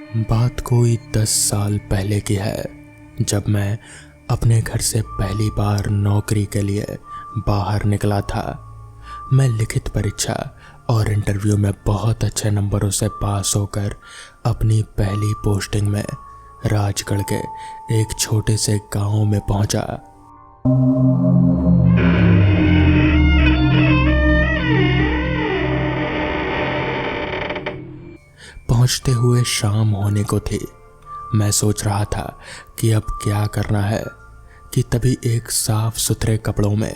बात कोई 10 साल पहले की है, जब मैं अपने घर से पहली बार नौकरी के लिए बाहर निकला था। मैं लिखित परीक्षा और इंटरव्यू में बहुत अच्छे नंबरों से पास होकर अपनी पहली पोस्टिंग में राजगढ़ के एक छोटे से गांव में पहुंचा। पहुंचते हुए शाम होने को थी। मैं सोच रहा था कि अब क्या करना है कि तभी एक साफ सुथरे कपड़ों में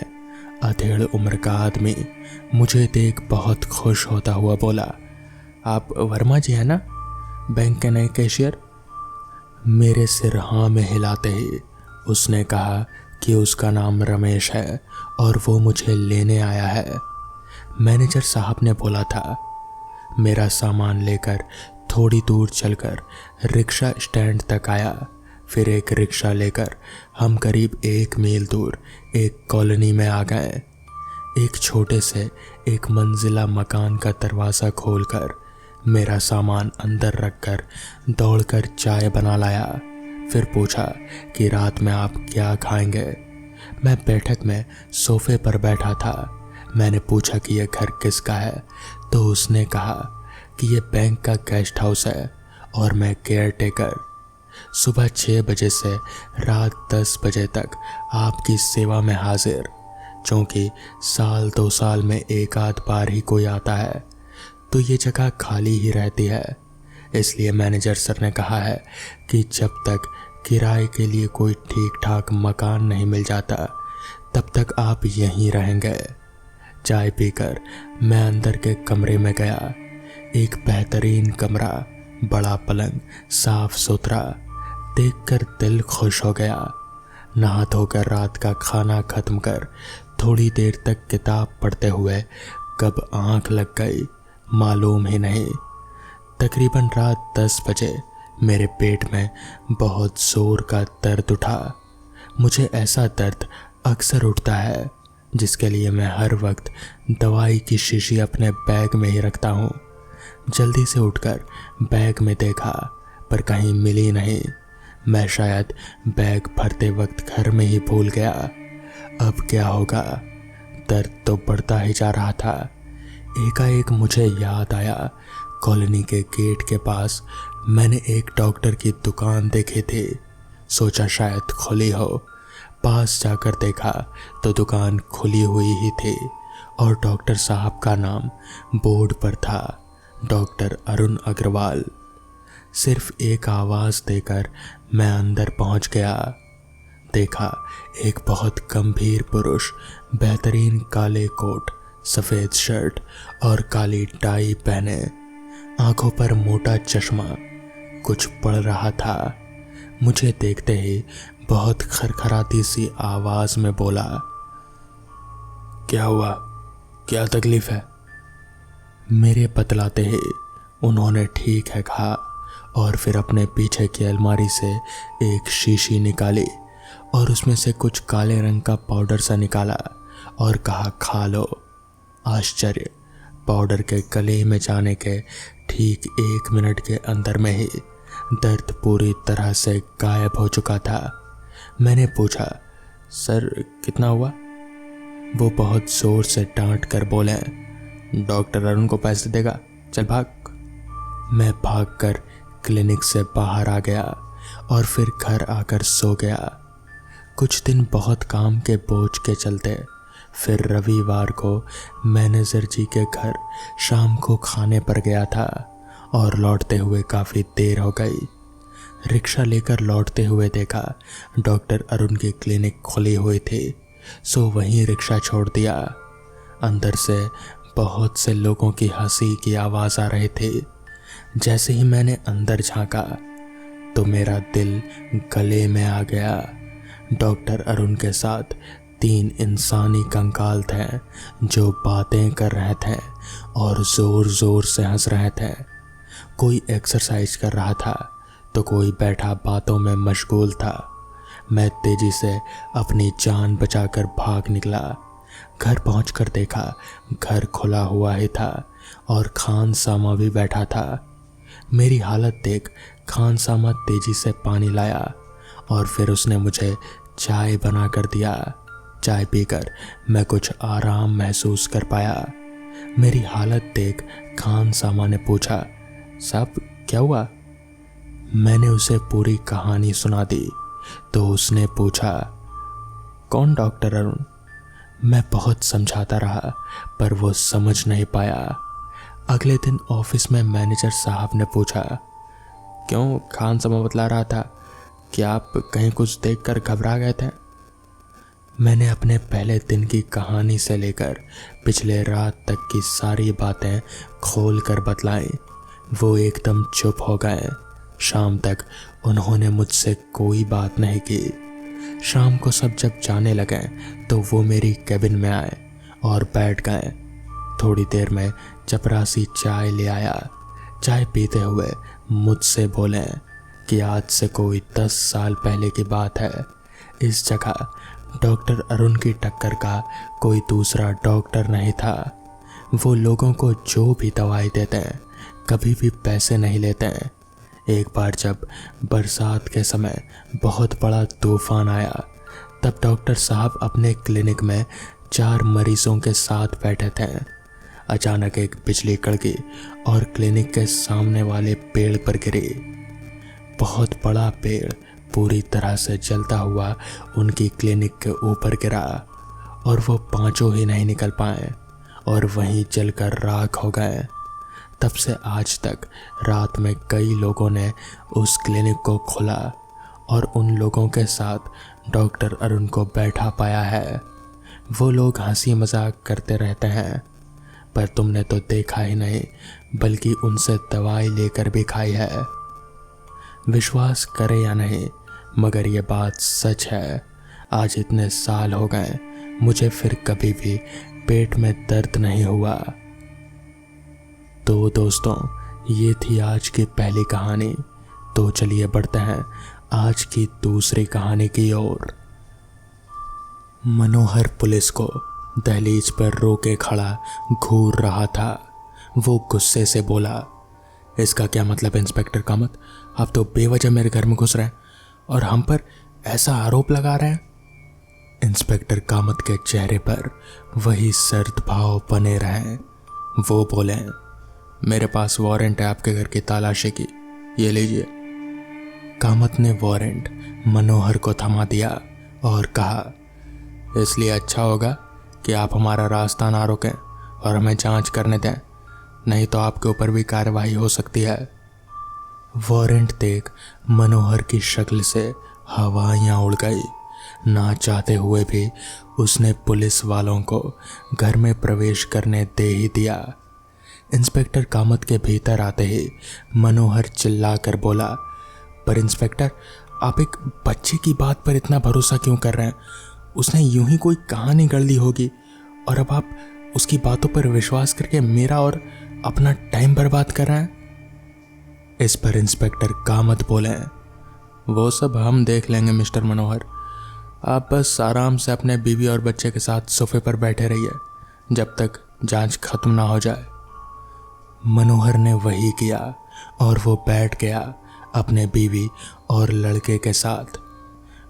अधेड़ उम्र का आदमी मुझे देख बहुत खुश होता हुआ बोला, आप वर्मा जी हैं ना, बैंक के नए कैशियर? मेरे सिर हाँ में हिलाते ही उसने कहा कि उसका नाम रमेश है और वो मुझे लेने आया है। मैनेजर साहब ने बोला था। मेरा सामान लेकर थोड़ी दूर चलकर रिक्शा स्टैंड तक आया। फिर एक रिक्शा लेकर हम करीब 1 मील दूर एक कॉलोनी में आ गए। एक छोटे से 1 मंजिला मकान का दरवाज़ा खोलकर मेरा सामान अंदर रखकर दौड़कर चाय बना लाया। फिर पूछा कि रात में आप क्या खाएंगे। मैं बैठक में सोफे पर बैठा था। मैंने पूछा कि यह घर किसका है, तो उसने कहा कि यह बैंक का गेस्ट हाउस है और मैं केयर टेकर। सुबह 6 बजे से रात 10 बजे तक आपकी सेवा में हाजिर। क्योंकि साल 2 साल में एक आध बार ही कोई आता है, तो ये जगह खाली ही रहती है। इसलिए मैनेजर सर ने कहा है कि जब तक किराए के लिए कोई ठीक ठाक मकान नहीं मिल जाता, तब तक आप यहीं रहेंगे। चाय पीकर मैं अंदर के कमरे में गया। एक बेहतरीन कमरा, बड़ा पलंग, साफ सुथरा, देखकर दिल खुश हो गया। नहा धोकर रात का खाना खत्म कर थोड़ी देर तक किताब पढ़ते हुए कब आंख लग गई मालूम ही नहीं। तकरीबन रात 10 बजे मेरे पेट में बहुत जोर का दर्द उठा। मुझे ऐसा दर्द अक्सर उठता है जिसके लिए मैं हर वक्त दवाई की शीशी अपने बैग में ही रखता हूँ। जल्दी से उठकर बैग में देखा पर कहीं मिली नहीं। मैं शायद बैग भरते वक्त घर में ही भूल गया। अब क्या होगा? दर्द तो बढ़ता ही जा रहा था। एकाएक मुझे याद आया, कॉलोनी के गेट के पास मैंने एक डॉक्टर की दुकान देखी थी। सोचा शायद खुली हो। पास जाकर देखा तो दुकान खुली हुई ही थी और डॉक्टर साहब का नाम बोर्ड पर था, डॉक्टर अरुण अग्रवाल। सिर्फ एक आवाज़ देकर मैं अंदर पहुंच गया। देखा एक बहुत गंभीर पुरुष बेहतरीन काले कोट, सफ़ेद शर्ट और काली टाई पहने, आंखों पर मोटा चश्मा, कुछ पढ़ रहा था। मुझे देखते ही बहुत खरखराती सी आवाज़ में बोला, क्या हुआ, क्या तकलीफ है? मेरे बतलाते ही उन्होंने ठीक है कहा और फिर अपने पीछे की अलमारी से एक शीशी निकाली और उसमें से कुछ काले रंग का पाउडर सा निकाला और कहा, खा लो। आश्चर्य, पाउडर के गले में जाने के ठीक 1 मिनट के अंदर में ही दर्द पूरी तरह से गायब हो चुका था। मैंने पूछा, सर कितना हुआ? वो बहुत ज़ोर से डांट कर बोले, डॉक्टर अरुण को पैसे देगा, चल भाग। मैं भागकर क्लिनिक से बाहर आ गया और फिर घर आकर सो गया। कुछ दिन बहुत काम के बोझ के चलते फिर रविवार को मैनेजर जी के घर शाम को खाने पर गया था और लौटते हुए काफ़ी देर हो गई। रिक्शा लेकर लौटते हुए देखा डॉक्टर अरुण की क्लिनिक खुली हुई थी, सो वहीं रिक्शा छोड़ दिया। अंदर से बहुत से लोगों की हंसी की आवाज़ आ रही थी। जैसे ही मैंने अंदर झांका तो मेरा दिल गले में आ गया। डॉक्टर अरुण के साथ 3 इंसानी कंकाल थे जो बातें कर रहे थे और ज़ोर ज़ोर से हंस रहे थे। कोई एक्सरसाइज कर रहा था तो कोई बैठा बातों में मशगूल था। मैं तेजी से अपनी जान बचाकर भाग निकला। घर पहुंचकर देखा घर खुला हुआ ही था और खान सामा भी बैठा था। मेरी हालत देख खान सामा तेजी से पानी लाया और फिर उसने मुझे चाय बना कर दिया। चाय पीकर मैं कुछ आराम महसूस कर पाया। मेरी हालत देख खान सामा ने पूछा, साहब क्या हुआ? मैंने उसे पूरी कहानी सुना दी तो उसने पूछा, कौन डॉक्टर अरुण? मैं बहुत समझाता रहा पर वो समझ नहीं पाया। अगले दिन ऑफिस में मैनेजर साहब ने पूछा, क्यों खान सामा बतला रहा था कि आप कहीं कुछ देखकर घबरा गए थे? मैंने अपने पहले दिन की कहानी से लेकर पिछले रात तक की सारी बातें खोल कर बतलाई। वो एकदम चुप हो गए। शाम तक उन्होंने मुझसे कोई बात नहीं की। शाम को सब जब जाने लगे तो वो मेरी कैबिन में आए और बैठ गए। थोड़ी देर में चपरासी चाय ले आया। चाय पीते हुए मुझसे बोले कि आज से कोई 10 साल पहले की बात है। इस जगह डॉक्टर अरुण की टक्कर का कोई दूसरा डॉक्टर नहीं था। वो लोगों को जो भी दवाई देते हैं कभी भी पैसे नहीं लेते हैं। एक बार जब बरसात के समय बहुत बड़ा तूफान आया तब डॉक्टर साहब अपने क्लिनिक में 4 मरीजों के साथ बैठे थे। अचानक एक बिजली कड़की और क्लिनिक के सामने वाले पेड़ पर गिरी। बहुत बड़ा पेड़ पूरी तरह से जलता हुआ उनकी क्लिनिक के ऊपर गिरा और वो 5 ही नहीं निकल पाए और वहीं जलकर राख हो गए। तब से आज तक रात में कई लोगों ने उस क्लिनिक को खोला और उन लोगों के साथ डॉक्टर अरुण को बैठा पाया है। वो लोग हंसी मजाक करते रहते हैं पर तुमने तो देखा ही नहीं बल्कि उनसे दवाई लेकर भी खाई है। विश्वास करे या नहीं मगर ये बात सच है। आज इतने साल हो गए मुझे फिर कभी भी पेट में दर्द नहीं हुआ। तो दोस्तों ये थी आज की पहली कहानी। तो चलिए बढ़ते हैं आज की दूसरी कहानी की ओर। मनोहर पुलिस को दहलीज पर रोके खड़ा घूर रहा था। वो गुस्से से बोला, इसका क्या मतलब इंस्पेक्टर कामत? आप तो बेवजह मेरे घर में घुस रहे हैं और हम पर ऐसा आरोप लगा रहे हैं। इंस्पेक्टर कामत के चेहरे पर वही सर्द भाव बने रहे। वो बोले, मेरे पास वारंट है आपके घर की तलाशी की, ये लीजिए। कामत ने वारंट मनोहर को थमा दिया और कहा, इसलिए अच्छा होगा कि आप हमारा रास्ता ना रोकें और हमें जांच करने दें, नहीं तो आपके ऊपर भी कार्रवाई हो सकती है। वारंट देख मनोहर की शक्ल से हवाइयाँ उड़ गई। ना चाहते हुए भी उसने पुलिस वालों को घर में प्रवेश करने दे ही दिया। इंस्पेक्टर कामत के भीतर आते ही मनोहर चिल्लाकर बोला, पर इंस्पेक्टर आप एक बच्चे की बात पर इतना भरोसा क्यों कर रहे हैं? उसने यूं ही कोई कहानी गढ़ ली होगी और अब आप उसकी बातों पर विश्वास करके मेरा और अपना टाइम बर्बाद कर रहे हैं। इस पर इंस्पेक्टर कामत बोले, वो सब हम देख लेंगे मिस्टर मनोहर, आप बस आराम से अपने बीवी और बच्चे के साथ सोफे पर बैठे रहिए जब तक जांच खत्म ना हो जाए। मनोहर ने वही किया और वो बैठ गया अपने बीवी और लड़के के साथ।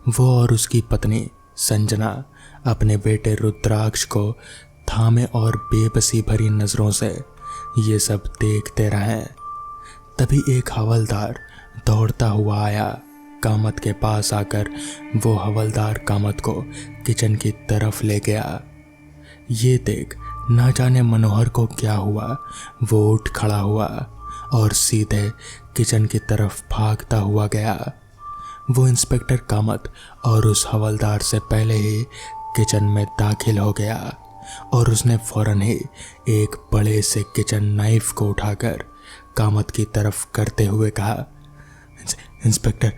वो और उसकी पत्नी संजना अपने बेटे रुद्राक्ष को थामे और बेबसी भरी नजरों से ये सब देखते रहे। तभी एक हवलदार दौड़ता हुआ आया। कामत के पास आकर वो हवलदार कामत को किचन की तरफ ले गया। ये देख ना जाने मनोहर को क्या हुआ, वो उठ खड़ा हुआ और सीधे किचन की तरफ भागता हुआ गया। वो इंस्पेक्टर कामत और उस हवलदार से पहले ही किचन में दाखिल हो गया और उसने फौरन ही एक बड़े से किचन नाइफ को उठाकर कामत की तरफ करते हुए कहा, इंस्पेक्टर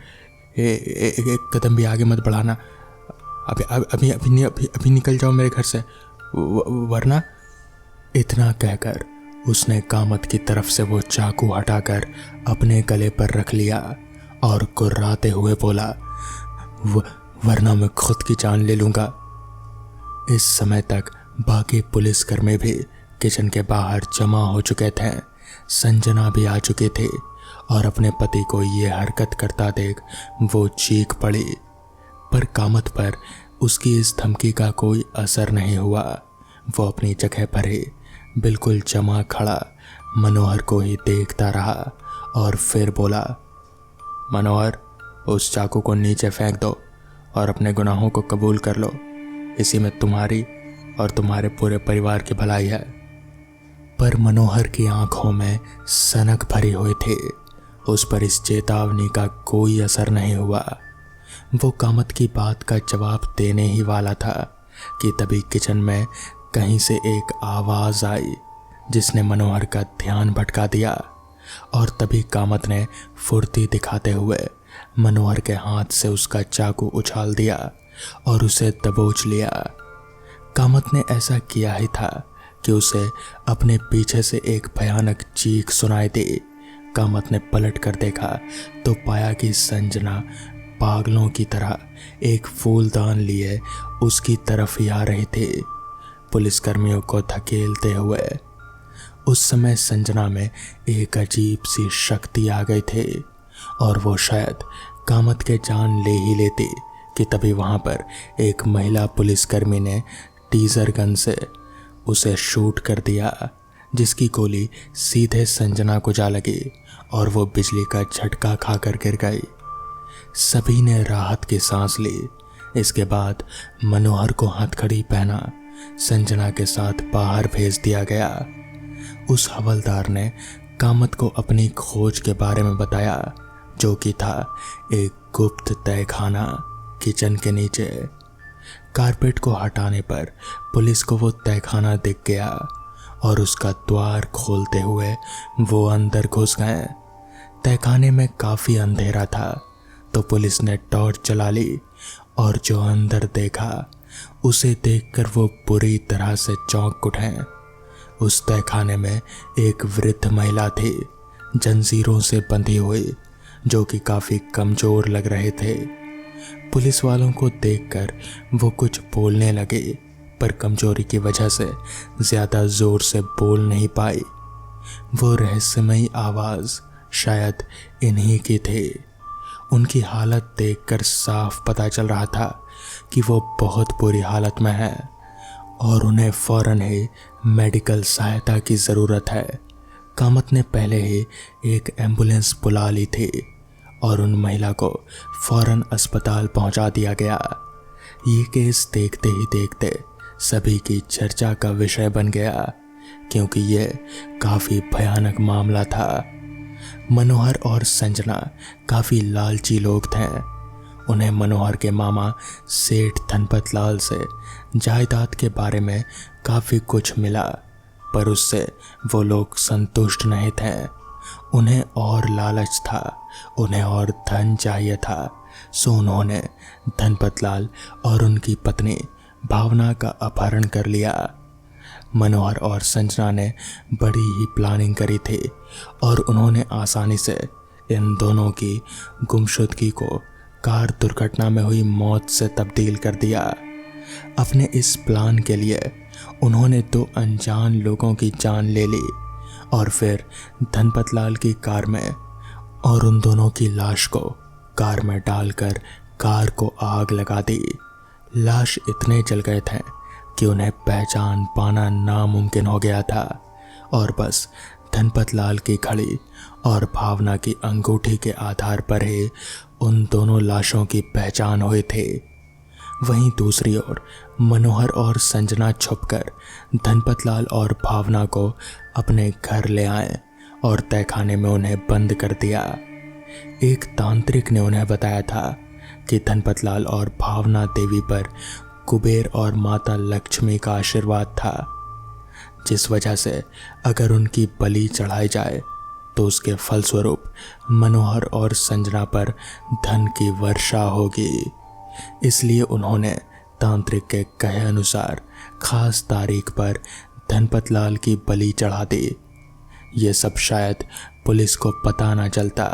एक कदम भी आगे मत बढ़ाना, अभी निकल जाओ मेरे घर से, वरना। इतना कहकर उसने कामत की तरफ से वो चाकू हटाकर अपने गले पर रख लिया और कुर्राते हुए बोला, वरना मैं खुद की जान ले लूंगा। इस समय तक बाकी पुलिसकर्मी भी किचन के बाहर जमा हो चुके थे। संजना भी आ चुकी थी और अपने पति को ये हरकत करता देख वो चीख पड़ी। पर कामत पर उसकी इस धमकी का कोई असर नहीं हुआ। वो अपनी जगह पर ही बिल्कुल जमा खड़ा मनोहर को ही देखता रहा और फिर बोला, मनोहर, उस चाकू को नीचे फेंक दो और अपने गुनाहों को कबूल कर लो। इसी में तुम्हारी और तुम्हारे पूरे परिवार की भलाई है। पर मनोहर की आंखों में सनक भरी हुई थी। उस पर इस चेतावनी का कोई असर नहीं हुआ। वो कामत की बात का जवाब देने ही वाला था कि तभी किचन में कहीं से एक आवाज आई जिसने मनोहर का ध्यान भटका दिया। और तभी कामत ने फुर्ती दिखाते हुए मनोहर के हाथ से उसका चाकू उछाल दिया और उसे दबोच लिया। कामत ने ऐसा किया ही था कि उसे अपने पीछे से एक भयानक चीख सुनाई दी। कामत ने पलट कर देखा तो पाया कि संजना पागलों की तरह एक फूलदान लिए उसकी तरफ ही आ रही थी, पुलिसकर्मियों को धकेलते हुए। उस समय संजना में एक अजीब सी शक्ति आ गई थी और वो शायद कामत के जान ले ही लेती कि तभी वहां पर एक महिला पुलिसकर्मी ने टीजर गन से उसे शूट कर दिया, जिसकी गोली सीधे संजना को जा लगी और वो बिजली का झटका खाकर गिर गई। सभी ने राहत की सांस ली। इसके बाद मनोहर को हथकड़ी पहना संजना के साथ बाहर भेज दिया गया। उस हवलदार ने कामत को अपनी खोज के बारे में बताया, जो कि था एक गुप्त तहखाना किचन के नीचे। कारपेट को हटाने पर पुलिस को वो तहखाना दिख गया और उसका द्वार खोलते हुए वो अंदर घुस गए। तहखाने में काफी अंधेरा था तो पुलिस ने टॉर्च जला ली और जो अंदर देखा उसे देखकर वो बुरी तरह से चौंक उठे। उस तहखाने में एक वृद्ध महिला थी, जंजीरों से बंधी हुई, जो कि काफी कमजोर लग रहे थे। पुलिस वालों को देखकर वो कुछ बोलने लगे, पर कमजोरी की वजह से ज्यादा जोर से बोल नहीं पाई। वो रहस्यमयी आवाज शायद इन्हीं की थी। उनकी हालत देखकर साफ पता चल रहा था कि वो बहुत बुरी हालत में है और उन्हें फौरन ही मेडिकल सहायता की ज़रूरत है। कामत ने पहले ही एक एम्बुलेंस बुला ली थी और उन महिला को फौरन अस्पताल पहुंचा दिया गया। ये केस देखते ही देखते सभी की चर्चा का विषय बन गया, क्योंकि ये काफ़ी भयानक मामला था। मनोहर और संजना काफ़ी लालची लोग थे। उन्हें मनोहर के मामा सेठ धनपत लाल से जायदाद के बारे में काफ़ी कुछ मिला, पर उससे वो लोग संतुष्ट नहीं थे। उन्हें और लालच था, उन्हें और धन चाहिए था। सो उन्होंने धनपत लाल और उनकी पत्नी भावना का अपहरण कर लिया। मनोहर और संजना ने बड़ी ही प्लानिंग करी थी और उन्होंने आसानी से इन दोनों की गुमशुदगी को कार दुर्घटना में हुई मौत से तब्दील कर दिया। अपने इस प्लान के लिए उन्होंने 2 अनजान लोगों की जान ले ली और फिर धनपत लाल की कार में और उन दोनों की लाश को कार में डालकर कार को आग लगा दी। लाश इतने जल गए थे कि उन्हें पहचान पाना नामुमकिन हो गया था और बस धनपत लाल की घड़ी और भावना की अंगूठी के आधार पर ही उन दोनों लाशों की पहचान हुई थी। वहीं दूसरी ओर मनोहर और संजना छुपकर धनपत लाल और भावना को अपने घर ले आए और तहखाने में उन्हें बंद कर दिया। एक तांत्रिक ने उन्हें बताया था कि धनपत लाल और भावना देवी पर कुबेर और माता लक्ष्मी का आशीर्वाद था, जिस वजह से अगर उनकी बलि चढ़ाई जाए तो उसके फलस्वरूप मनोहर और संजना पर धन की वर्षा होगी। इसलिए उन्होंने तांत्रिक के कहे अनुसार खास तारीख पर धनपत लाल की बलि चढ़ा दी। ये सब शायद पुलिस को पता ना चलता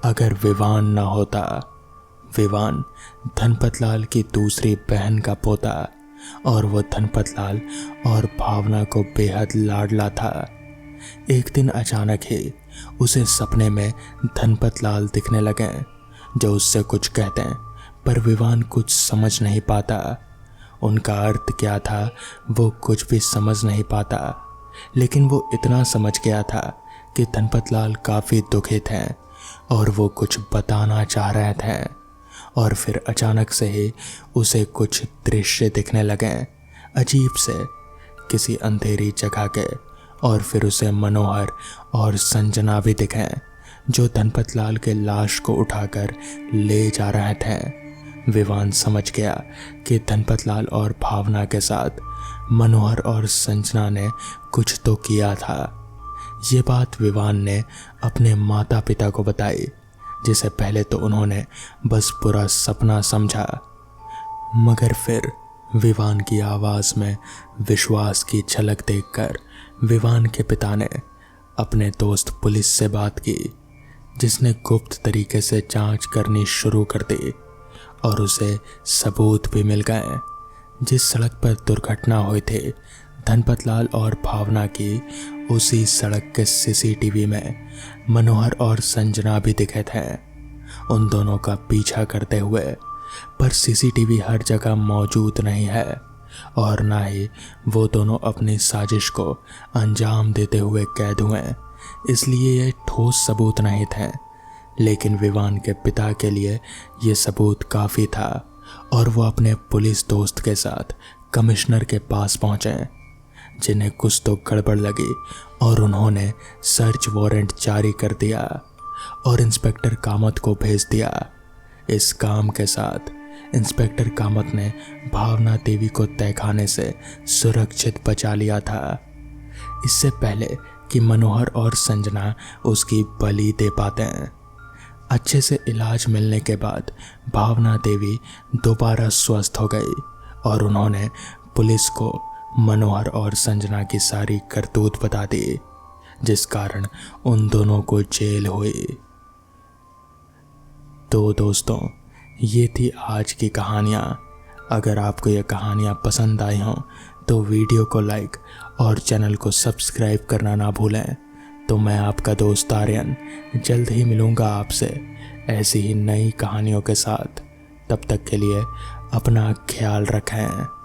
अगर विवान ना होता। विवान धनपत लाल की दूसरी बहन का पोता और वो धनपत लाल और भावना को बेहद लाडला था। एक दिन अचानक ही उसे सपने में धनपत लाल दिखने लगे जो उससे कुछ कहते हैं, पर विवान कुछ समझ नहीं पाता। उनका अर्थ क्या था वो कुछ भी समझ नहीं पाता, लेकिन वो इतना समझ गया था कि धनपत लाल काफ़ी दुखित हैं और वो कुछ बताना चाह रहे थे। और फिर अचानक से ही उसे कुछ दृश्य दिखने लगे अजीब से, किसी अंधेरी जगह के। और फिर उसे मनोहर और संजना भी दिखे जो धनपत लाल के लाश को उठाकर ले जा रहे थे। विवान समझ गया कि धनपत लाल और भावना के साथ मनोहर और संजना ने कुछ तो किया था। ये बात विवान ने अपने माता पिता को बताई, जिसे पहले तो उन्होंने बस पूरा सपना समझा, मगर फिर विवान की आवाज़ में विश्वास की झलक देखकर विवान के पिता ने अपने दोस्त पुलिस से बात की, जिसने गुप्त तरीके से जांच करनी शुरू कर दी और उसे सबूत भी मिल गए। जिस सड़क पर दुर्घटना हुई थी धनपत लाल और भावना की, उसी सड़क के सीसीटीवी में मनोहर और संजना भी दिखे थे उन दोनों का पीछा करते हुए। पर सीसीटीवी हर जगह मौजूद नहीं है और ना ही वो दोनों अपनी साजिश को अंजाम देते हुए कैद हुए, इसलिए ये ठोस सबूत नहीं थे। लेकिन विवान के पिता के लिए ये सबूत काफ़ी था और वो अपने पुलिस दोस्त के साथ कमिश्नर के पास पहुँचे, जिन्हें कुछ तो गड़बड़ लगी और उन्होंने सर्च वारंट जारी कर दिया और इंस्पेक्टर कामत को भेज दिया। इस काम के साथ इंस्पेक्टर कामत ने भावना देवी को तहखाने से सुरक्षित बचा लिया था, इससे पहले कि मनोहर और संजना उसकी बलि दे पाते हैं। अच्छे से इलाज मिलने के बाद भावना देवी दोबारा स्वस्थ हो गई और उन्होंने पुलिस को मनोहर और संजना की सारी करतूत बता दी, जिस कारण उन दोनों को जेल हुई। तो दोस्तों, ये थी आज की कहानियाँ। अगर आपको ये कहानियाँ पसंद आई हों तो वीडियो को लाइक और चैनल को सब्सक्राइब करना ना भूलें। तो मैं आपका दोस्त आर्यन जल्द ही मिलूँगा आपसे ऐसी ही नई कहानियों के साथ। तब तक के लिए अपना ख्याल रखें।